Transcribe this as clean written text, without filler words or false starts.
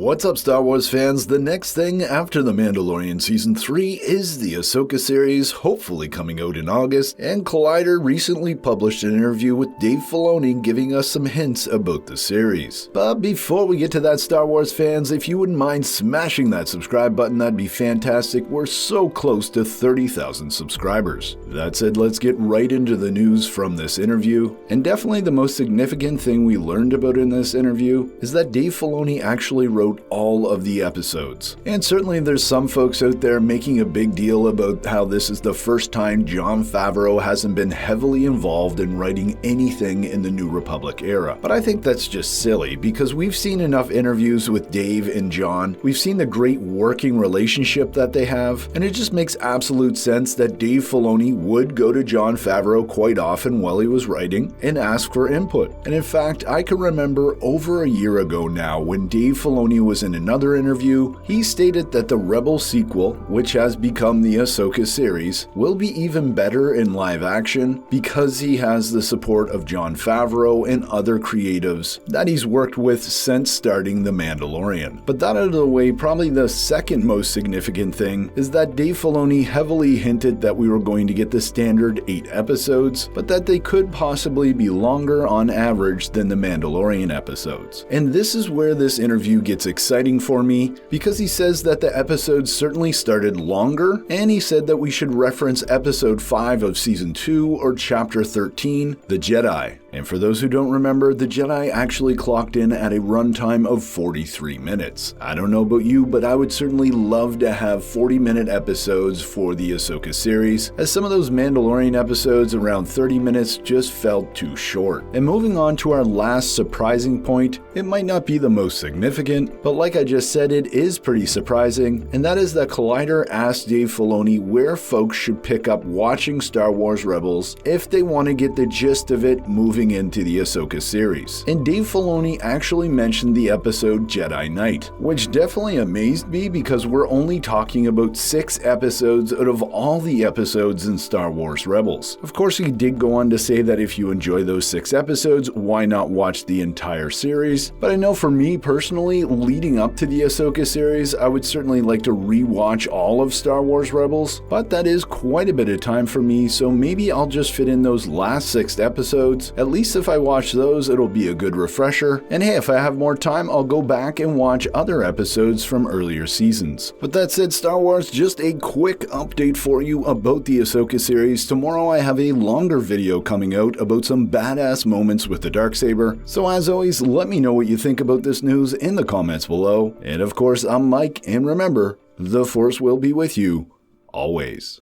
What's up, Star Wars fans? The next thing after The Mandalorian Season 3 is the Ahsoka series, hopefully coming out in August, and Collider recently published an interview with Dave Filoni giving us some hints about the series. But before we get to that, Star Wars fans, if you wouldn't mind smashing that subscribe button, that'd be fantastic. We're so close to 30,000 subscribers. That said, let's get right into the news from this interview, and definitely the most significant thing we learned about in this interview is that Dave Filoni actually wrote all of the episodes. And certainly there's some folks out there making a big deal about how this is the first time Jon Favreau hasn't been heavily involved in writing anything in the New Republic era. But I think that's just silly, because we've seen enough interviews with Dave and Jon, we've seen the great working relationship that they have, and it just makes absolute sense that Dave Filoni would go to Jon Favreau quite often while he was writing and ask for input. And in fact, I can remember over a year ago now when Dave Filoni was in another interview, he stated that the Rebel sequel, which has become the Ahsoka series, will be even better in live action because he has the support of Jon Favreau and other creatives that he's worked with since starting The Mandalorian. But that out of the way, probably the second most significant thing is that Dave Filoni heavily hinted that we were going to get the standard 8 episodes, but that they could possibly be longer on average than the Mandalorian episodes. And this is where this interview gets exciting for me, because he says that the episodes certainly started longer, and he said that we should reference episode 5 of season 2 or chapter 13, The Jedi. And for those who don't remember, The Jedi actually clocked in at a runtime of 43 minutes. I don't know about you, but I would certainly love to have 40-minute episodes for the Ahsoka series, as some of those Mandalorian episodes around 30 minutes just felt too short. And moving on to our last surprising point, it might not be the most significant, but like I just said, it is pretty surprising, and that is that Collider asked Dave Filoni where folks should pick up watching Star Wars Rebels if they want to get the gist of it moving into the Ahsoka series. And Dave Filoni actually mentioned the episode Jedi Knight, which definitely amazed me because we're only talking about 6 episodes out of all the episodes in Star Wars Rebels. Of course, he did go on to say that if you enjoy those 6 episodes, why not watch the entire series? But I know for me personally, leading up to the Ahsoka series, I would certainly like to rewatch all of Star Wars Rebels, but that is quite a bit of time for me, so maybe I'll just fit in those last 6 episodes. At least if I watch those, it'll be a good refresher, and hey, if I have more time, I'll go back and watch other episodes from earlier seasons. But that said, Star Wars, just a quick update for you about the Ahsoka series. Tomorrow I have a longer video coming out about some badass moments with the Darksaber, so as always, let me know what you think about this news in the comments below. And of course, I'm Mike, and remember, the Force will be with you always.